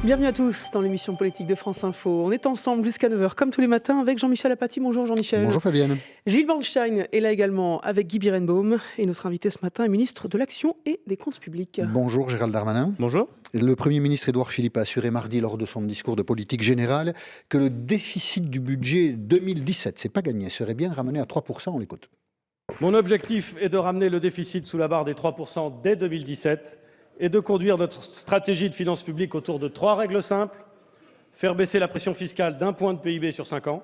Bienvenue à tous dans l'émission politique de France Info. On est ensemble jusqu'à 9h, comme tous les matins, avec Jean-Michel Apathy. Bonjour Jean-Michel. Bonjour Fabienne. Gilles Bornstein est là également avec Guy Birenbaum. Et notre invité ce matin est ministre de l'Action et des Comptes Publics. Bonjour Gérald Darmanin. Bonjour. Le Premier ministre Édouard Philippe a assuré mardi lors de son discours de politique générale que le déficit du budget 2017, c'est pas gagné, serait bien ramené à 3%, on l'écoute. Mon objectif est de ramener le déficit sous la barre des 3% dès 2017 et de conduire notre stratégie de finances publiques autour de 3 règles simples. Faire baisser la pression fiscale d'1 point de PIB sur 5 ans,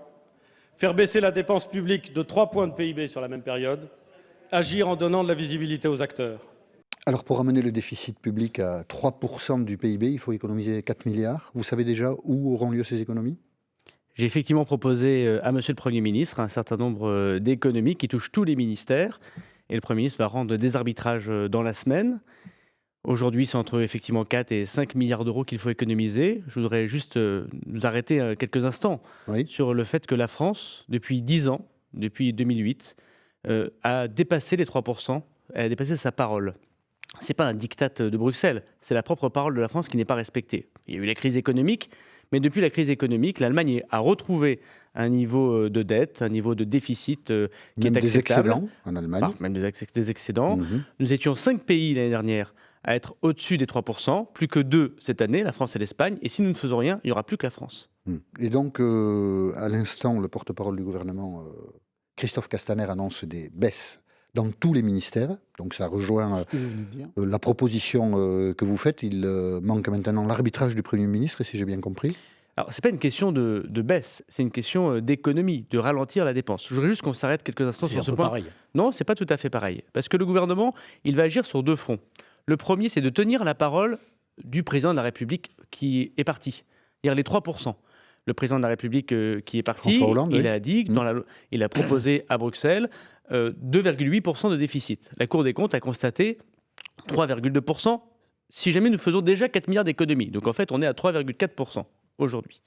faire baisser la dépense publique de 3 points de PIB sur la même période, agir en donnant de la visibilité aux acteurs. Alors pour ramener le déficit public à 3% du PIB, il faut économiser 4 milliards. Vous savez déjà où auront lieu ces économies ? J'ai effectivement proposé à Monsieur le Premier ministre un certain nombre d'économies qui touchent tous les ministères. Et le Premier ministre va rendre des arbitrages dans la semaine. Aujourd'hui, c'est entre effectivement 4 et 5 milliards d'euros qu'il faut économiser. Je voudrais juste nous arrêter quelques instants sur le fait que la France, depuis 10 ans, depuis 2008, a dépassé les 3%, elle a dépassé sa parole. Ce n'est pas un diktat de Bruxelles, c'est la propre parole de la France qui n'est pas respectée. Il y a eu la crise économique, mais depuis la crise économique, l'Allemagne a retrouvé un niveau de dette, un niveau de déficit qui est acceptable. Des excédents en Allemagne. Même des excédents. Nous étions 5 pays l'année dernière à être au-dessus des 3%, plus que 2 cette année, la France et l'Espagne. Et si nous ne faisons rien, il n'y aura plus que la France. Et donc, à l'instant, le porte-parole du gouvernement, Christophe Castaner, annonce des baisses dans tous les ministères. Donc ça rejoint la proposition que vous faites. Il manque maintenant l'arbitrage du Premier ministre, si j'ai bien compris. Alors, ce n'est pas une question de baisse, c'est une question d'économie, de ralentir la dépense. Je voudrais juste qu'on s'arrête quelques instants sur ce point. Pareil. Non, ce n'est pas tout à fait pareil. Parce que le gouvernement, il va agir sur 2 fronts. Le premier, c'est de tenir la parole du président de la République qui est parti. C'est-à-dire les 3%. Le président de la République qui est parti, François Hollande, il a dit, il a proposé à Bruxelles 2,8% de déficit. La Cour des comptes a constaté 3,2% si jamais nous faisons déjà 4 milliards d'économies. Donc en fait, on est à 3,4% aujourd'hui.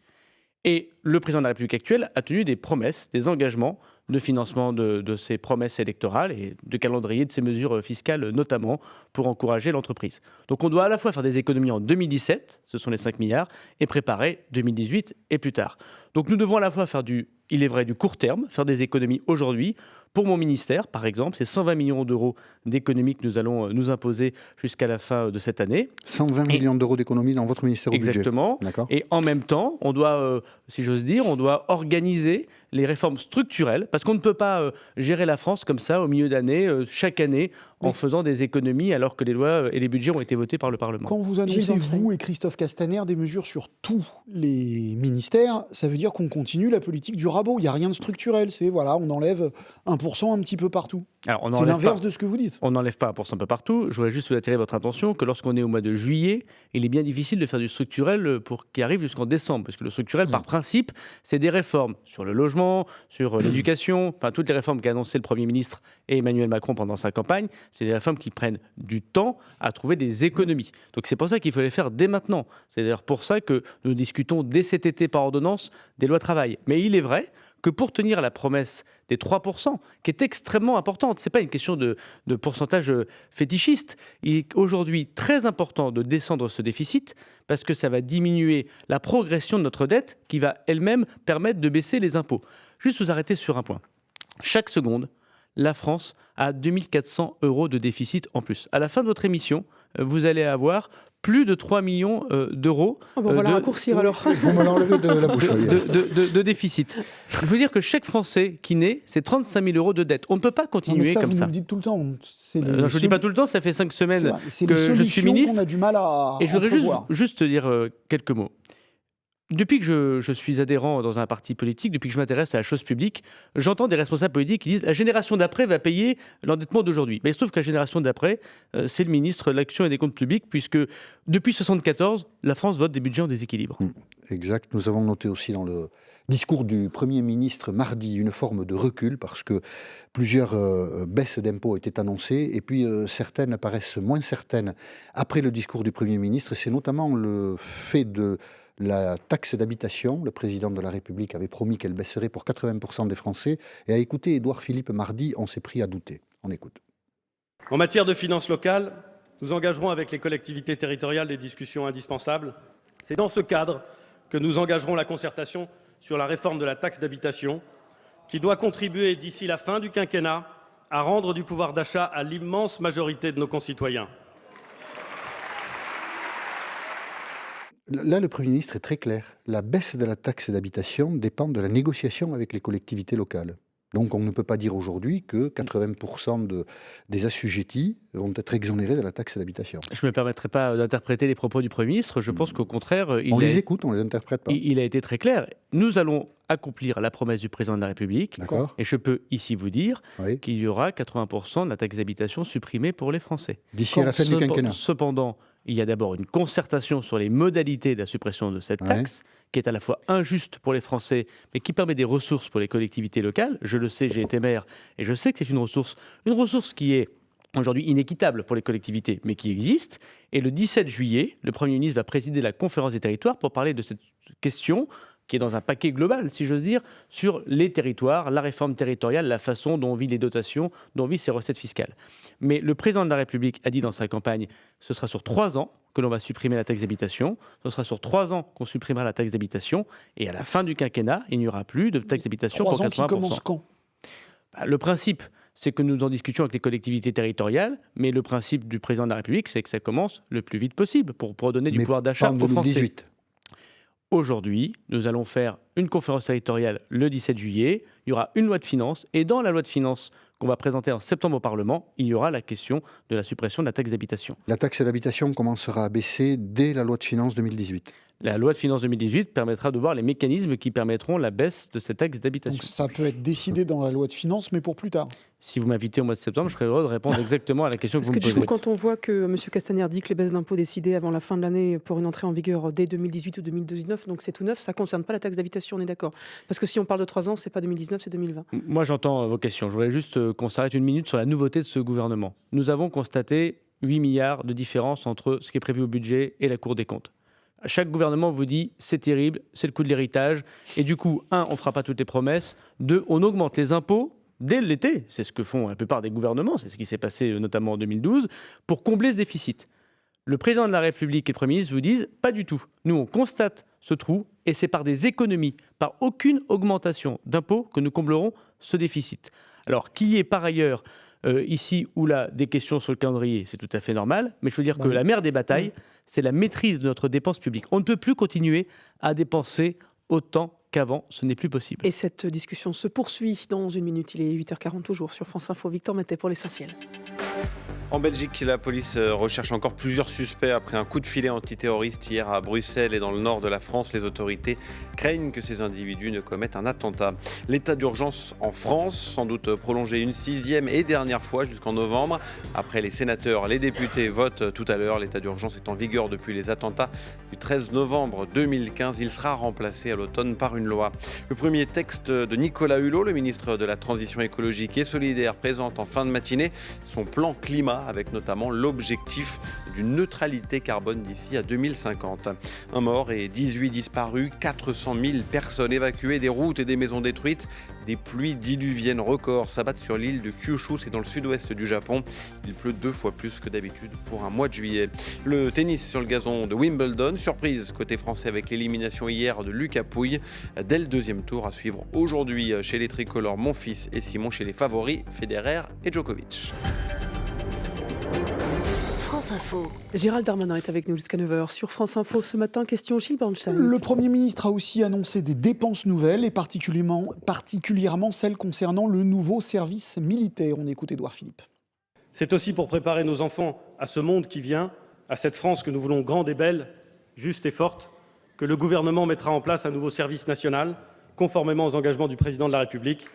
Et le président de la République actuelle a tenu des promesses, des engagements de financement de ses promesses électorales et de calendrier de ses mesures fiscales, notamment pour encourager l'entreprise. Donc on doit à la fois faire des économies en 2017, ce sont les 5 milliards, et préparer 2018 et plus tard. Donc nous devons à la fois faire il est vrai, du court terme, faire des économies aujourd'hui. Pour mon ministère, par exemple, c'est 120 millions d'euros d'économies que nous allons nous imposer jusqu'à la fin de cette année. 120 millions d'euros d'économies dans votre ministère au budget. Exactement. D'accord. Et en même temps, on doit, si j'ose dire, on doit organiser les réformes structurelles, parce qu'on ne peut pas gérer la France comme ça au milieu d'année, chaque année, en faisant des économies alors que les lois et les budgets ont été votés par le Parlement. Quand vous annoncez, vous et Christophe Castaner, des mesures sur tous les ministères, ça veut dire qu'on continue la politique du rabot. Il n'y a rien de structurel. C'est voilà, on enlève 1% un petit peu partout. C'est l'inverse de ce que vous dites. On n'enlève pas 1% un peu partout. Je voudrais juste vous attirer votre attention que lorsqu'on est au mois de juillet, il est bien difficile de faire du structurel qui arrive jusqu'en décembre. Parce que le structurel, par principe, c'est des réformes sur le logement, sur l'éducation, enfin toutes les réformes qu'a annoncé le Premier ministre et Emmanuel Macron pendant sa campagne. C'est des réformes qui prennent du temps à trouver des économies. Donc c'est pour ça qu'il faut les faire dès maintenant. C'est d'ailleurs pour ça que nous discutons dès cet été par ordonnance des lois travail. Mais il est vrai que pour tenir la promesse des 3%, qui est extrêmement importante, ce n'est pas une question de pourcentage fétichiste, il est aujourd'hui très important de descendre ce déficit parce que ça va diminuer la progression de notre dette qui va elle-même permettre de baisser les impôts. Juste vous arrêter sur un point. Chaque seconde, la France a 2400 euros de déficit en plus. À la fin de votre émission, vous allez avoir plus de 3 millions d'euros on va la raccourcir alors. Vous me l'enlevez de la bouche. de déficit. Je veux dire que chaque Français qui naît, c'est 35 000 euros de dette. On ne peut pas continuer comme ça. Vous le dites tout le temps. Je ne le dis pas tout le temps, ça fait 5 semaines que je suis ministre. On a du mal à et je voudrais juste te dire quelques mots. Depuis que je suis adhérent dans un parti politique, depuis que je m'intéresse à la chose publique, j'entends des responsables politiques qui disent « la génération d'après va payer l'endettement d'aujourd'hui ». Mais il se trouve que la génération d'après, c'est le ministre de l'Action et des Comptes Publics, puisque depuis 1974, la France vote des budgets en déséquilibre. Exact. Nous avons noté aussi dans le discours du Premier ministre mardi une forme de recul, parce que plusieurs baisses d'impôts étaient annoncées, et puis certaines paraissent moins certaines après le discours du Premier ministre. C'est notamment le fait de la taxe d'habitation. Le président de la République avait promis qu'elle baisserait pour 80% des Français. Et à écouter Édouard Philippe mardi, on s'est pris à douter. On écoute. En matière de finances locales, nous engagerons avec les collectivités territoriales des discussions indispensables C'est dans ce cadre que nous engagerons la concertation sur la réforme de la taxe d'habitation, qui doit contribuer d'ici la fin du quinquennat à rendre du pouvoir d'achat à l'immense majorité de nos concitoyens. Là, le Premier ministre est très clair. La baisse de la taxe d'habitation dépend de la négociation avec les collectivités locales. Donc on ne peut pas dire aujourd'hui que 80% des assujettis vont être exonérés de la taxe d'habitation. Je ne me permettrai pas d'interpréter les propos du Premier ministre. Je pense qu'au contraire, on les écoute, on ne les interprète pas. Il a été très clair. Nous allons accomplir la promesse du Président de la République. D'accord. Et je peux ici vous dire qu'il y aura 80% de la taxe d'habitation supprimée pour les Français. D'ici à la fin du quinquennat. Cependant, il y a d'abord une concertation sur les modalités de la suppression de cette taxe, qui est à la fois injuste pour les Français, mais qui permet des ressources pour les collectivités locales. Je le sais, j'ai été maire, et je sais que c'est une ressource qui est aujourd'hui inéquitable pour les collectivités, mais qui existe. Et le 17 juillet, le Premier ministre va présider la conférence des territoires pour parler de cette question, qui est dans un paquet global, si j'ose dire, sur les territoires, la réforme territoriale, la façon dont on vit les dotations, dont on vit ces recettes fiscales. Mais le Président de la République a dit dans sa campagne, ce sera sur 3 ans que l'on va supprimer la taxe d'habitation, ce sera sur 3 ans qu'on supprimera la taxe d'habitation, et à la fin du quinquennat, il n'y aura plus de taxe d'habitation pour 80%. 3 ans qui commencent quand ? Le principe, c'est que nous en discutions avec les collectivités territoriales, mais le principe du Président de la République, c'est que ça commence le plus vite possible pour redonner du pouvoir d'achat aux Français. Aujourd'hui, nous allons faire une conférence territoriale le 17 juillet. Il y aura une loi de finances. Et dans la loi de finances qu'on va présenter en septembre au Parlement, il y aura la question de la suppression de la taxe d'habitation. La taxe d'habitation commencera à baisser dès la loi de finances 2018. La loi de finances 2018 permettra de voir les mécanismes qui permettront la baisse de cette taxe d'habitation. Donc ça peut être décidé dans la loi de finances, mais pour plus tard. Si vous m'invitez au mois de septembre, je serai heureux de répondre exactement à la question que vous me posez. Parce que du coup, quand on voit que M. Castaner dit que les baisses d'impôts décidées avant la fin de l'année pour une entrée en vigueur dès 2018 ou 2019, donc c'est tout neuf, ça ne concerne pas la taxe d'habitation, on est d'accord? Parce que si on parle de 3 ans, ce n'est pas 2019, c'est 2020. Moi, j'entends vos questions. Je voudrais juste qu'on s'arrête une minute sur la nouveauté de ce gouvernement. Nous avons constaté 8 milliards de différence entre ce qui est prévu au budget et la Cour des comptes. Chaque gouvernement vous dit c'est terrible, c'est le coût de l'héritage. Et du coup, 1, on ne fera pas toutes les promesses. 2, on augmente les impôts dès l'été. C'est ce que font la plupart des gouvernements. C'est ce qui s'est passé notamment en 2012 pour combler ce déficit. Le président de la République et le Premier ministre vous disent pas du tout. Nous, on constate ce trou et c'est par des économies, par aucune augmentation d'impôts que nous comblerons ce déficit. Alors, qu'il y ait par ailleurs ici ou là des questions sur le calendrier, c'est tout à fait normal, mais je veux dire que la mère des batailles, c'est la maîtrise de notre dépense publique. On ne peut plus continuer à dépenser autant qu'avant, ce n'est plus possible. Et cette discussion se poursuit dans une minute, il est 8h40 toujours sur France Info. Victor Matet pour l'essentiel. En Belgique, la police recherche encore plusieurs suspects après un coup de filet antiterroriste hier à Bruxelles et dans le nord de la France. Les autorités craignent que ces individus ne commettent un attentat. L'état d'urgence en France, sans doute prolongé une 6e et dernière fois jusqu'en novembre. Après les sénateurs, les députés votent tout à l'heure. L'état d'urgence est en vigueur depuis les attentats du 13 novembre 2015. Il sera remplacé à l'automne par une loi. Le premier texte de Nicolas Hulot, le ministre de la Transition écologique et solidaire, présente en fin de matinée son plan climat, avec notamment l'objectif d'une neutralité carbone d'ici à 2050. Un mort et 18 disparus, 400 000 personnes évacuées, des routes et des maisons détruites. Des pluies diluviennes records s'abattent sur l'île de Kyushu, c'est dans le sud-ouest du Japon. Il pleut 2 fois plus que d'habitude pour un mois de juillet. Le tennis sur le gazon de Wimbledon, surprise côté français avec l'élimination hier de Lucas Pouille. Dès le 2e tour à suivre aujourd'hui chez les tricolores Monfils et Simon, chez les favoris Federer et Djokovic. France Info. Gérald Darmanin est avec nous jusqu'à 9h sur France Info. Ce matin, question Gilles Bornstein. Le Premier ministre a aussi annoncé des dépenses nouvelles et particulièrement celles concernant le nouveau service militaire. On écoute Édouard Philippe. C'est aussi pour préparer nos enfants à ce monde qui vient, à cette France que nous voulons grande et belle, juste et forte, que le gouvernement mettra en place un nouveau service national, conformément aux engagements du Président de la République.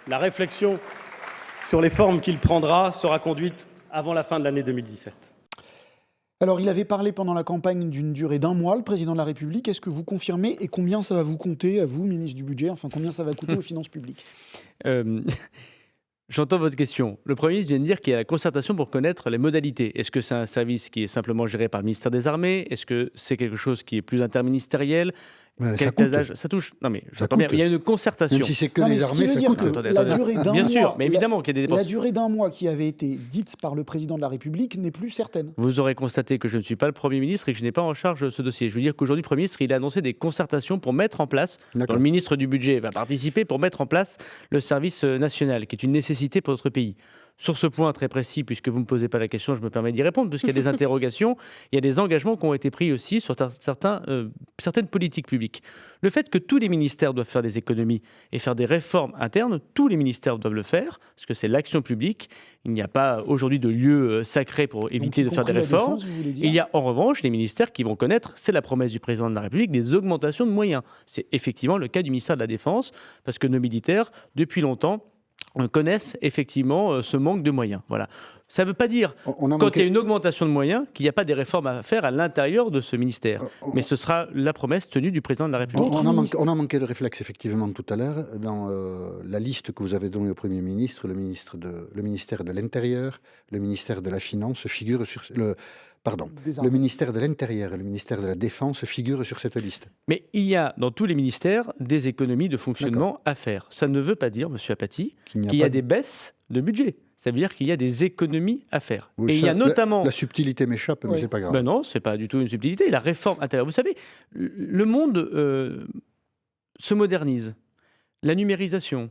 La réflexion sur les formes qu'il prendra sera conduite avant la fin de l'année 2017. Alors, il avait parlé pendant la campagne d'une durée d'1 mois, le Président de la République. Est-ce que vous confirmez et combien ça va vous compter, à vous, ministre du Budget, enfin combien ça va coûter aux finances publiques? J'entends votre question. Le Premier ministre vient de dire qu'il y a la concertation pour connaître les modalités. Est-ce que c'est un service qui est simplement géré par le ministère des Armées? Est-ce que c'est quelque chose qui est plus interministériel? Ça coûte. Ça touche. Non, mais Ça j'entends bien. coûte. Il y a une concertation. Même si c'est que Non, mais les ce qui armées, veut ça dire coûte. que Attendez, la attendez. durée d'un Bien mois, sûr, mais évidemment qu'il y a des dépenses. La durée d'un mois qui avait été dite par le président de la République n'est plus certaine. Vous aurez constaté que je ne suis pas le Premier ministre et que je n'ai pas en charge ce dossier. Je veux dire qu'aujourd'hui, le Premier ministre, il a annoncé des concertations pour mettre en place, dont D'accord. le ministre du Budget va participer, pour mettre en place le service national, qui est une nécessité pour notre pays. Sur ce point très précis, puisque vous ne me posez pas la question, je me permets d'y répondre, puisqu'il y a des interrogations, il y a des engagements qui ont été pris aussi sur certaines politiques publiques. Le fait que tous les ministères doivent faire des économies et faire des réformes internes, tous les ministères doivent le faire, parce que c'est l'action publique. Il n'y a pas aujourd'hui de lieu sacré pour éviter de faire des réformes. Il y a en revanche des ministères qui vont connaître, c'est la promesse du président de la République, des augmentations de moyens. C'est effectivement le cas du ministère de la Défense, parce que nos militaires, depuis longtemps, connaissent effectivement ce manque de moyens. Voilà. Ça ne veut pas dire, quand il y a une augmentation de moyens, qu'il n'y a pas des réformes à faire à l'intérieur de ce ministère. Mais ce sera la promesse tenue du président de la République. On a manqué de réflexe, effectivement, tout à l'heure. Dans la liste que vous avez donnée au Premier ministre, le ministère de l'Intérieur, le ministère de la Finance figurent sur... Le ministère de l'Intérieur et le ministère de la Défense figurent sur cette liste. Mais il y a dans tous les ministères des économies de fonctionnement à faire. Ça ne veut pas dire, monsieur Apathy, qu'il y a des baisses de budget. Ça veut dire qu'il y a des économies à faire. Oui, et il y a notamment... La subtilité m'échappe, mais c'est pas grave. Ben non, c'est pas du tout une subtilité. La réforme intérieure. Vous savez, le monde se modernise. La numérisation,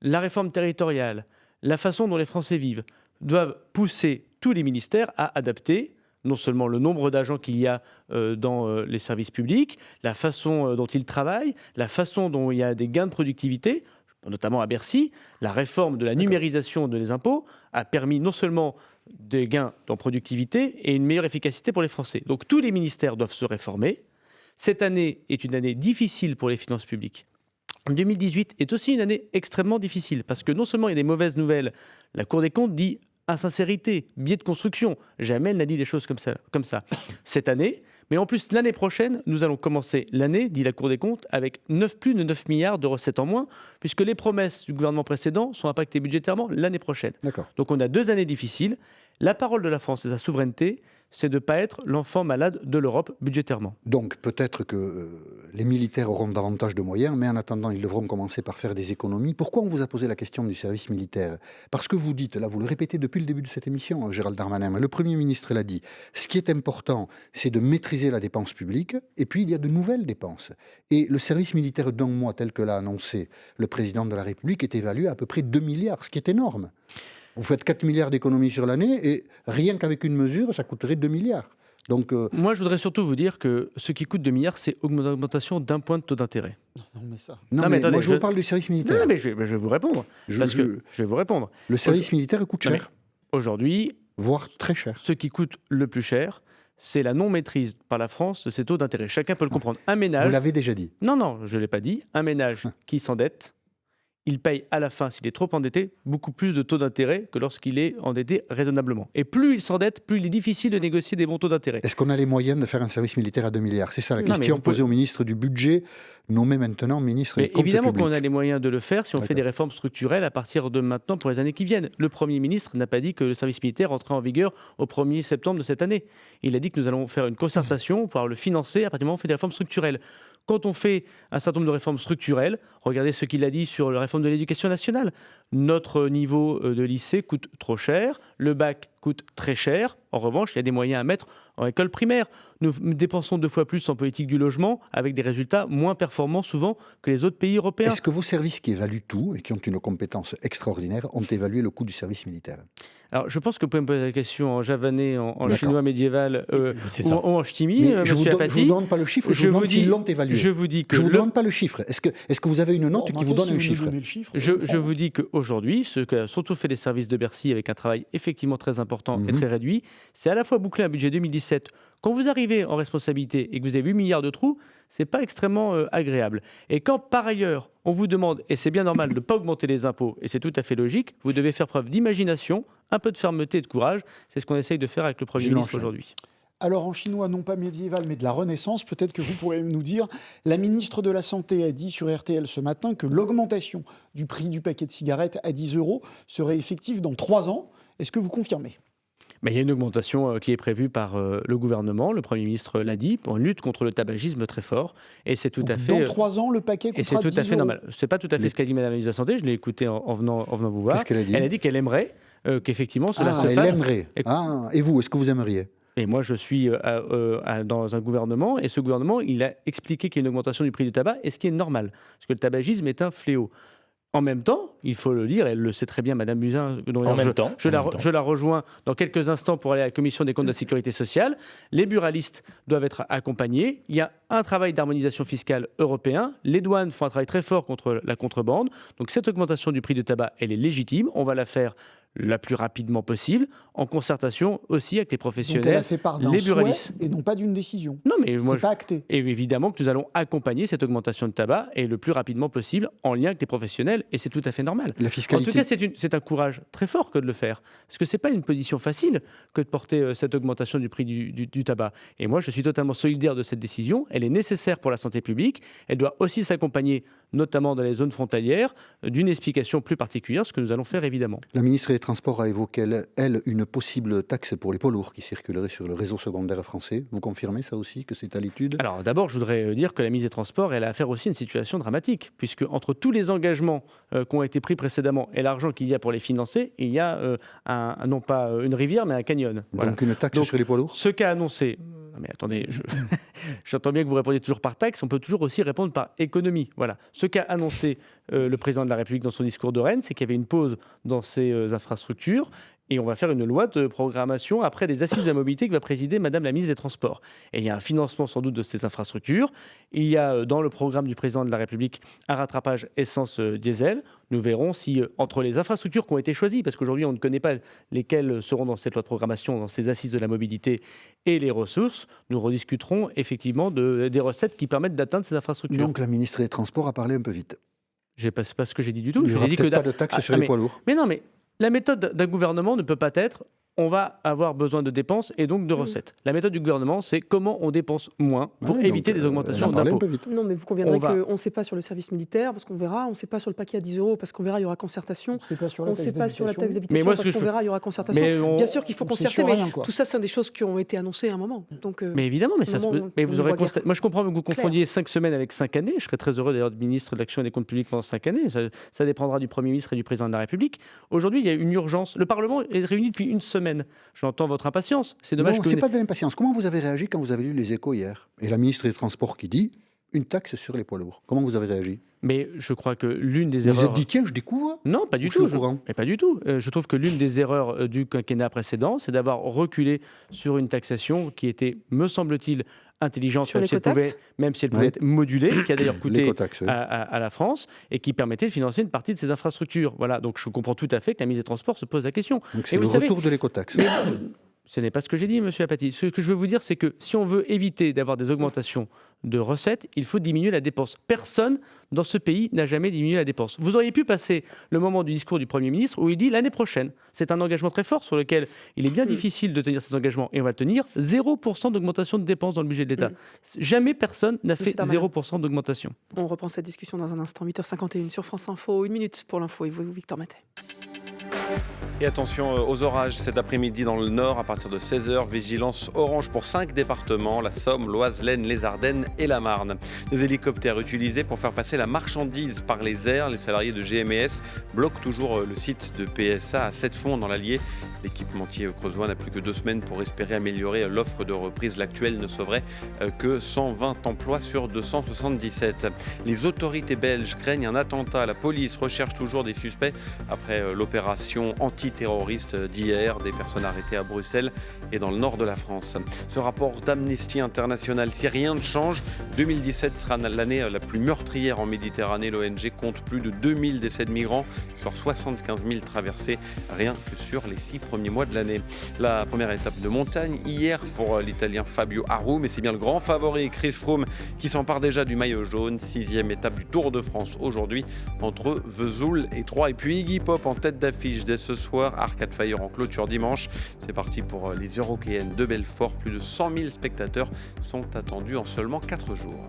la réforme territoriale, la façon dont les Français vivent doivent pousser tous les ministères à adapter non seulement le nombre d'agents qu'il y a dans les services publics, la façon dont ils travaillent, la façon dont il y a des gains de productivité, notamment à Bercy. La réforme de la numérisation des impôts a permis non seulement des gains en productivité et une meilleure efficacité pour les Français. Donc tous les ministères doivent se réformer. Cette année est une année difficile pour les finances publiques. 2018 est aussi une année extrêmement difficile parce que non seulement il y a des mauvaises nouvelles, la Cour des comptes dit insincérité, biais de construction. Jamais elle n'a dit des choses comme ça cette année. Mais en plus, l'année prochaine, nous allons commencer l'année, dit la Cour des comptes, avec plus de 9 milliards de recettes en moins, puisque les promesses du gouvernement précédent sont impactées budgétairement l'année prochaine. D'accord. Donc on a 2 années difficiles. La parole de la France et sa souveraineté, c'est de ne pas être l'enfant malade de l'Europe budgétairement. Donc peut-être que les militaires auront davantage de moyens, mais en attendant, ils devront commencer par faire des économies. Pourquoi on vous a posé la question du service militaire ? Parce que vous dites, là vous le répétez depuis le début de cette émission, Gérald Darmanin, mais le Premier ministre l'a dit, ce qui est important, c'est de maîtriser la dépense publique, et puis il y a de nouvelles dépenses. Et le service militaire d'un mois, tel que l'a annoncé le Président de la République, est évalué à peu près 2 milliards, ce qui est énorme. Vous faites 4 milliards d'économies sur l'année et rien qu'avec une mesure, ça coûterait 2 milliards. Donc, moi, je voudrais surtout vous dire que ce qui coûte 2 milliards, c'est augmentation d'1 point de taux d'intérêt. Non, mais ça... Non, mais attendez, moi, je vous parle du service militaire. Non, mais je vais vous répondre. Je vais vous répondre. Le service militaire coûte cher. Aujourd'hui, voire très cher. Ce qui coûte le plus cher, c'est la non-maîtrise par la France de ces taux d'intérêt. Chacun peut le comprendre. Un ménage... Vous l'avez déjà dit. Non, je ne l'ai pas dit. Un ménage qui s'endette, il paye à la fin, s'il est trop endetté, beaucoup plus de taux d'intérêt que lorsqu'il est endetté raisonnablement. Et plus il s'endette, plus il est difficile de négocier des bons taux d'intérêt. Est-ce qu'on a les moyens de faire un service militaire à 2 milliards ? C'est ça la question posée au ministre du Budget, nommé maintenant ministre des Comptes publics. Évidemment qu'on a les moyens de le faire si on fait des réformes structurelles à partir de maintenant pour les années qui viennent. Le Premier ministre n'a pas dit que le service militaire rentrait en vigueur au 1er septembre de cette année. Il a dit que nous allons faire une concertation pour pouvoir le financer à partir du moment où on fait des réformes structurelles. Quand on fait un certain nombre de réformes structurelles, regardez ce qu'il a dit sur la réforme de l'éducation nationale. Notre niveau de lycée coûte trop cher, le bac coûte très cher. En revanche, il y a des moyens à mettre en école primaire. Nous dépensons 2 fois plus en politique du logement avec des résultats moins performants souvent que les autres pays européens. Est-ce que vos services qui évaluent tout et qui ont une compétence extraordinaire ont évalué le coût du service militaire ? Alors, je pense que vous pouvez me poser la question en javanais, en chinois médiéval ou en ch'timi, je vous donne pas le chiffre, je vous demande s'ils l'ont évalué. Je vous dis que... Je vous demande pas le chiffre. Est-ce que vous avez une note qui vous donne un chiffre ? Je vous dis qu'aujourd'hui, ce qu'a surtout fait les services de Bercy avec un travail effectivement très important et très réduit, c'est à la fois boucler un budget 2017. Quand vous arrivez en responsabilité et que vous avez 8 milliards de trous, c'est pas extrêmement agréable. Et quand, par ailleurs, on vous demande, et c'est bien normal de ne pas augmenter les impôts, et c'est tout à fait logique, vous devez faire preuve d'imagination, un peu de fermeté et de courage. C'est ce qu'on essaye de faire avec le Premier ministre aujourd'hui. Alors en chinois, non pas médiéval, mais de la Renaissance, peut-être que vous pourrez nous dire, la ministre de la Santé a dit sur RTL ce matin que l'augmentation du prix du paquet de cigarettes à 10 € serait effective dans 3 ans. Est-ce que vous confirmez ? Il y a une augmentation qui est prévue par le gouvernement, le Premier ministre l'a dit, pour une lutte contre le tabagisme très fort. Et c'est tout à fait... Dans 3 ans, le paquet coûtera 10 €. Et c'est tout à fait €. normal. Ce n'est pas tout à fait ce qu'a dit Mme la ministre de la Santé, je l'ai écouté en venant vous voir. Qu'est-ce qu'elle a dit ? Elle a dit qu'elle aimerait qu'effectivement cela se elle fasse. aimerait. Et vous, est-ce que vous aimeriez ? Et moi, je suis dans un gouvernement, et ce gouvernement, il a expliqué qu'il y a une augmentation du prix du tabac, et ce qui est normal, parce que le tabagisme est un fléau. En même temps, il faut le dire, elle le sait très bien, Madame Buzyn, je la rejoins dans quelques instants pour aller à la Commission des comptes de la Sécurité sociale. Les buralistes doivent être accompagnés. Il y a un travail d'harmonisation fiscale européen. Les douanes font un travail très fort contre la contrebande. Donc cette augmentation du prix du tabac, elle est légitime. On va la faire la plus rapidement possible, en concertation aussi avec les professionnels, donc elle a fait part d'un les buralistes. souhait et non pas d'une décision. Non, mais moi, c'est pas acté. Et évidemment que nous allons accompagner cette augmentation de tabac et le plus rapidement possible en lien avec les professionnels, et c'est tout à fait normal. La fiscalité. En tout cas, c'est un courage très fort que de le faire, parce que c'est pas une position facile que de porter cette augmentation du prix du tabac. Et moi, je suis totalement solidaire de cette décision. Elle est nécessaire pour la santé publique. Elle doit aussi s'accompagner, notamment dans les zones frontalières, d'une explication plus particulière, ce que nous allons faire évidemment. La ministre des Transports a évoqué, elle, une possible taxe pour les poids lourds qui circuleraient sur le réseau secondaire français. Vous confirmez ça aussi, que c'est à l'étude ? Alors d'abord, je voudrais dire que la ministre des Transports, elle a affaire aussi à une situation dramatique, puisque entre tous les engagements qui ont été pris précédemment et l'argent qu'il y a pour les financer, il y a non pas une rivière, mais un canyon. Voilà. Donc une taxe sur les poids lourds ? Ce qu'a annoncé... Non mais attendez, j'entends bien que vous répondiez toujours par taxe, on peut toujours aussi répondre par économie. Voilà. Ce qu'a annoncé le président de la République dans son discours de Rennes, c'est qu'il y avait une pause dans ces infrastructures, et on va faire une loi de programmation après des assises de la mobilité que va présider Madame la ministre des Transports. Et il y a un financement sans doute de ces infrastructures. Il y a dans le programme du président de la République un rattrapage essence-diesel. Nous verrons si entre les infrastructures qui ont été choisies, parce qu'aujourd'hui on ne connaît pas lesquelles seront dans cette loi de programmation, dans ces assises de la mobilité, et les ressources, nous rediscuterons effectivement des recettes qui permettent d'atteindre ces infrastructures. Donc la ministre des Transports a parlé un peu vite. C'est pas ce que j'ai dit du tout. Il n'y aura peut-être pas de taxe sur les poids lourds. Mais non, mais la méthode d'un gouvernement ne peut pas être on va avoir besoin de dépenses et donc de recettes. La méthode du gouvernement, c'est comment on dépense moins pour éviter des augmentations d'impôts. Non, mais vous conviendrez qu'on ne sait pas sur le service militaire, parce qu'on verra, on ne sait pas sur le paquet à 10 €, parce qu'on verra, il y aura concertation. On ne sait pas sur la taxe d'habitation, parce qu'on verra, il y aura concertation. Bien sûr qu'il faut concerter, mais tout ça, c'est des choses qui ont été annoncées à un moment. Donc, mais évidemment, mais vous aurez constaté. Moi, je comprends que vous confondiez 5 semaines avec 5 années. Je serais très heureux d'ailleurs de ministre de l'Action et des Comptes Publics pendant 5 années. Ça dépendra du Premier ministre et du Président de la République. Aujourd'hui, il y a une urgence. Le Parlement est réuni depuis une semaine. J'entends votre impatience. C'est dommage. Non, c'est pas de l'impatience. Comment vous avez réagi quand vous avez lu les Échos hier ? Et la ministre des Transports qui dit une taxe sur les poids lourds. Comment vous avez réagi ? Mais je crois que l'une des erreurs... Vous êtes dit, tiens, je découvre ? Non, pas du tout. Mais pas du tout. Je trouve que l'une des erreurs du quinquennat précédent, c'est d'avoir reculé sur une taxation qui était, me semble-t-il, intelligente, même si elle pouvait être modulée, qui a d'ailleurs coûté à la France et qui permettait de financer une partie de ces infrastructures. Voilà, donc je comprends tout à fait que la ministre des Transports se pose la question. Donc c'est le retour de l'écotaxe. Ce n'est pas ce que j'ai dit, monsieur Apathy. Ce que je veux vous dire, c'est que si on veut éviter d'avoir des augmentations de recettes, il faut diminuer la dépense. Personne dans ce pays n'a jamais diminué la dépense. Vous auriez pu passer le moment du discours du Premier ministre où il dit l'année prochaine. C'est un engagement très fort sur lequel il est bien difficile de tenir ces engagements, et on va le tenir. 0% d'augmentation de dépenses dans le budget de l'État. Jamais personne n'a fait 0% d'augmentation. On reprend cette discussion dans un instant. 8h51 sur France Info. 1 minute pour l'info. Et vous, Victor Maté. Et attention aux orages cet après-midi dans le nord à partir de 16h. Vigilance orange pour 5 départements, la Somme, l'Oise, l'Aisne, les Ardennes et la Marne. Des hélicoptères utilisés pour faire passer la marchandise par les airs. Les salariés de GMS bloquent toujours le site de PSA à Sept-Fonds dans l'Allier. L'équipementier creusois n'a plus que 2 semaines pour espérer améliorer l'offre de reprise. L'actuel ne sauverait que 120 emplois sur 277. Les autorités belges craignent un attentat. La police recherche toujours des suspects après l'opération antiterroriste d'hier. Des personnes arrêtées à Bruxelles et dans le nord de la France. Ce rapport d'Amnesty International, si rien ne change, 2017 sera l'année la plus meurtrière en Méditerranée. L'ONG compte plus de 2000 décès de migrants sur 75 000 traversées rien que sur les 6 premiers mois de l'année. La première étape de montagne hier pour l'Italien Fabio Aru, mais c'est bien le grand favori Chris Froome qui s'empare déjà du maillot jaune. 6e étape du Tour de France aujourd'hui entre Vesoul et Troyes. Et puis Iggy Pop en tête d'affiche dès ce soir, Arcade Fire en clôture dimanche. C'est parti pour les Européennes de Belfort. Plus de 100 000 spectateurs sont attendus en seulement 4 jours.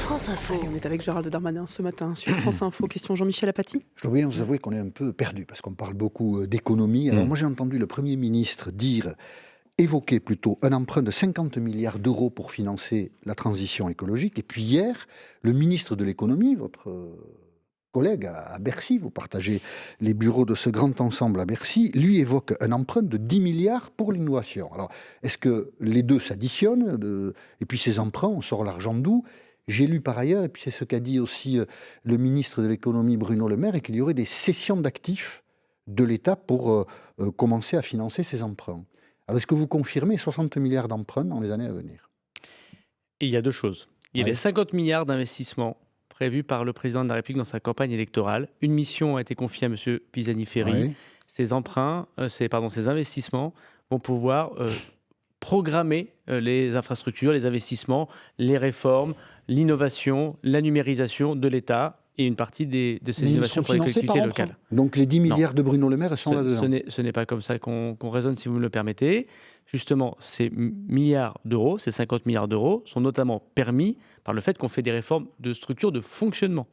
France Info. Allez, on est avec Gérald Darmanin ce matin sur France Info. Question Jean-Michel Apathy. Je dois bien vous avouer qu'on est un peu perdu parce qu'on parle beaucoup d'économie. Alors moi j'ai entendu le Premier ministre évoquer plutôt un emprunt de 50 milliards d'euros pour financer la transition écologique. Et puis hier, le ministre de l'économie, votre collègue à Bercy, vous partagez les bureaux de ce grand ensemble à Bercy, lui évoque un emprunt de 10 milliards pour l'innovation. Alors, est-ce que les deux s'additionnent et puis ces emprunts, on sort l'argent d'où? J'ai lu par ailleurs, et puis c'est ce qu'a dit aussi le ministre de l'économie Bruno Le Maire, et qu'il y aurait des cessions d'actifs de l'État pour commencer à financer ces emprunts. Alors, est-ce que vous confirmez 60 milliards d'emprunts dans les années à venir? Il y a deux choses. Il y a les 50 milliards d'investissements prévus par le président de la République dans sa campagne électorale. Une mission a été confiée à M. Pisani-Ferry. Ces investissements vont pouvoir programmer les infrastructures, les investissements, les réformes, l'innovation, la numérisation de l'État et une partie de ces innovations pour les collectivités locales. Donc les 10 milliards de Bruno Le Maire sont là-dedans. Ce n'est pas comme ça qu'on raisonne, si vous me le permettez. Justement, ces milliards d'euros, ces 50 milliards d'euros, sont notamment permis par le fait qu'on fait des réformes de structure de fonctionnement.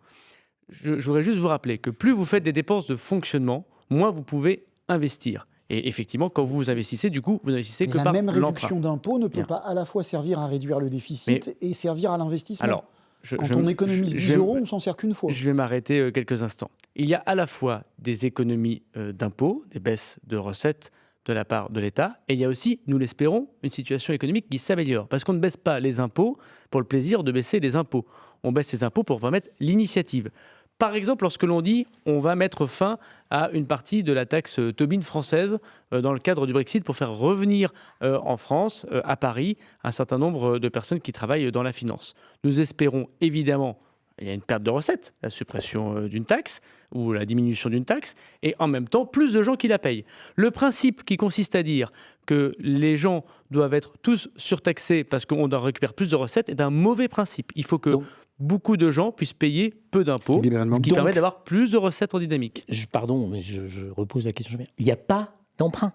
Je voudrais juste vous rappeler que plus vous faites des dépenses de fonctionnement, moins vous pouvez investir. Et effectivement, quand vous investissez, du coup, vous investissez que par l'emprunt. La même réduction d'impôts ne peut pas à la fois servir à réduire le déficit et servir à l'investissement. Alors, quand on économise 10 euros, on s'en sert qu'une fois. Je vais m'arrêter quelques instants. Il y a à la fois des économies d'impôts, des baisses de recettes de la part de l'État, et il y a aussi, nous l'espérons, une situation économique qui s'améliore. Parce qu'on ne baisse pas les impôts pour le plaisir de baisser les impôts. On baisse les impôts pour permettre l'initiative. Par exemple, lorsque l'on dit on va mettre fin à une partie de la taxe Tobin française dans le cadre du Brexit pour faire revenir en France, à Paris, un certain nombre de personnes qui travaillent dans la finance. Nous espérons évidemment, il y a une perte de recettes, la suppression d'une taxe ou la diminution d'une taxe, et en même temps, plus de gens qui la payent. Le principe qui consiste à dire que les gens doivent être tous surtaxés parce qu'on récupère plus de recettes est un mauvais principe. Il faut que beaucoup de gens puissent payer peu d'impôts, ce qui permet d'avoir plus de recettes en dynamique. Pardon, mais je repose la question. Il n'y a pas d'emprunt.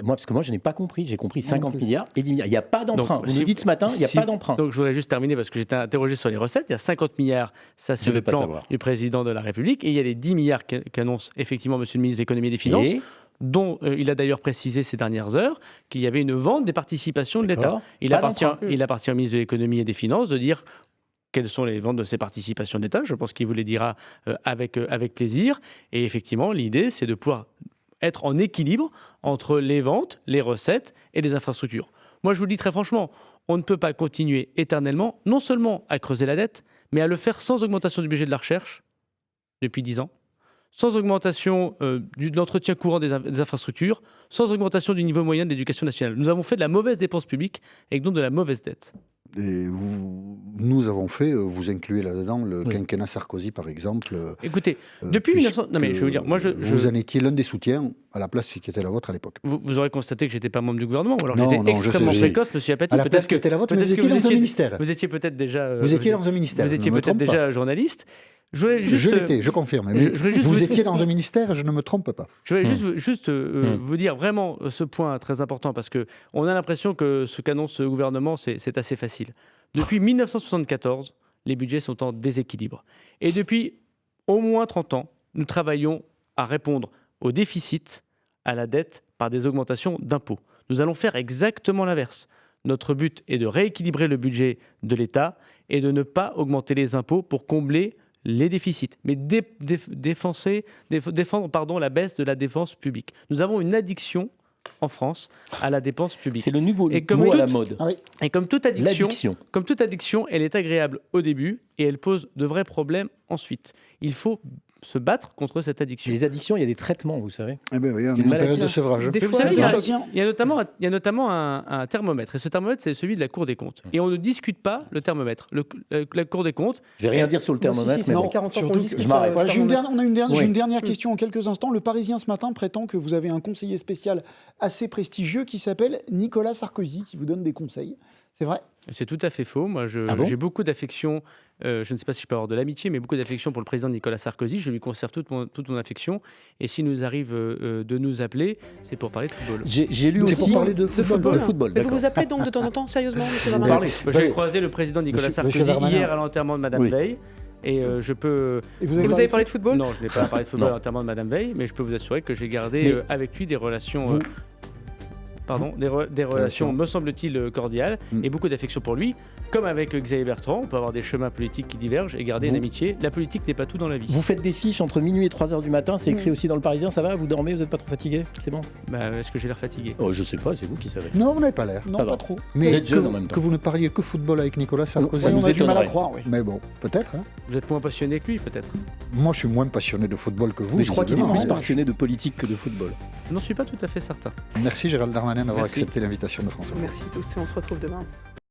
Parce que moi, je n'ai pas compris. J'ai compris 50 milliards et 10 milliards. Il n'y a pas d'emprunt. Vous nous dites ce matin, il n'y a pas d'emprunt. Donc, je voudrais juste terminer parce que j'étais interrogé sur les recettes. Il y a 50 milliards, ça c'est le plan du président de la République. Et il y a les 10 milliards qu'annonce effectivement Monsieur le ministre de l'Économie et des Finances, dont il a d'ailleurs précisé ces dernières heures qu'il y avait une vente des participations de l'État. Il appartient au ministre de l'Économie et des Finances de dire quelles sont les ventes de ces participations d'État. Je pense qu'il vous les dira avec plaisir. Et effectivement, l'idée, c'est de pouvoir être en équilibre entre les ventes, les recettes et les infrastructures. Moi, je vous le dis très franchement, on ne peut pas continuer éternellement, non seulement à creuser la dette, mais à le faire sans augmentation du budget de la recherche depuis 10 ans, sans augmentation de l'entretien courant des infrastructures, sans augmentation du niveau moyen de l'éducation nationale. Nous avons fait de la mauvaise dépense publique et donc de la mauvaise dette. Et nous avons fait, vous incluez là-dedans le quinquennat Sarkozy par exemple. Écoutez, depuis 1900... Non mais je veux dire, moi vous en étiez l'un des soutiens à la place qui était la vôtre à l'époque. Vous aurez constaté que j'étais pas membre du gouvernement, ou alors j'étais extrêmement précoce, monsieur Apathy. À la place qui était la vôtre, mais vous étiez dans un ministère. Vous étiez peut-être déjà... Vous étiez dans un ministère. Vous étiez peut-être déjà journaliste. Je l'étais, je confirme. Mais vous étiez dans un ministère, je ne me trompe pas. Je voulais juste vous dire vraiment ce point très important, parce qu'on a l'impression que ce qu'annonce ce gouvernement, c'est assez facile. Depuis 1974, les budgets sont en déséquilibre. Et depuis au moins 30 ans, nous travaillons à répondre au déficit, à la dette, par des augmentations d'impôts. Nous allons faire exactement l'inverse. Notre but est de rééquilibrer le budget de l'État et de ne pas augmenter les impôts pour combler les déficits, mais défendre la baisse de la dépense publique. Nous avons une addiction en France à la dépense publique. C'est le nouveau mot à la mode. Et comme toute addiction, elle est agréable au début et elle pose de vrais problèmes ensuite. Il faut se battre contre cette addiction. Les addictions, il y a des traitements, vous savez. Eh bien, oui, il y a une période de sevrage. Vous savez, il y a notamment un thermomètre. Et ce thermomètre, c'est celui de la Cour des comptes. Et on ne discute pas le thermomètre. La Cour des comptes... Je vais rien dire sur le thermomètre, mais bon, je m'arrête. Voilà, j'ai une dernière question en quelques instants. Le Parisien, ce matin, prétend que vous avez un conseiller spécial assez prestigieux qui s'appelle Nicolas Sarkozy, qui vous donne des conseils. C'est vrai ? C'est tout à fait faux. Moi, j'ai beaucoup d'affection. Je ne sais pas si je peux avoir de l'amitié, mais beaucoup d'affection pour le président Nicolas Sarkozy. Je lui conserve toute mon affection. Et s'il nous arrive de nous appeler, c'est pour parler de football. J'ai lu aussi. C'est pour parler de football. Mais vous vous appelez donc de temps en temps, sérieusement, M. Darmanin ? J'ai croisé le président Nicolas Sarkozy hier à l'enterrement de Madame Veil. Et je peux. Et vous avez parlé de football ? Non, je n'ai pas parlé de football à l'enterrement de Madame Veil, mais je peux vous assurer que j'ai gardé avec lui des relations. Des relations, me semble-t-il, cordiales et beaucoup d'affection pour lui. Comme avec Xavier Bertrand, on peut avoir des chemins politiques qui divergent et garder une amitié. La politique n'est pas tout dans la vie. Vous faites des fiches entre minuit et 3h du matin, c'est écrit aussi dans le Parisien, ça va ? Vous dormez, vous n'êtes pas trop fatigué ? C'est bon ? Est-ce que j'ai l'air fatigué ? Je sais pas, c'est vous qui savez. Non, vous n'avez pas l'air. Non, pas trop. Mais vous êtes jeune en même temps. Que vous ne parliez que football avec Nicolas Sarkozy, on a du mal à croire, oui. Mais bon, peut-être. Hein. Vous êtes moins passionné que lui, peut-être ? Moi, je suis moins passionné de football que vous. Mais je crois qu'il est plus passionné de politique que de football. Je n'en suis pas tout à fait certain. Merci Gérald Darmanin d'avoir accepté l'invitation de François. Merci tous, on se retrouve demain.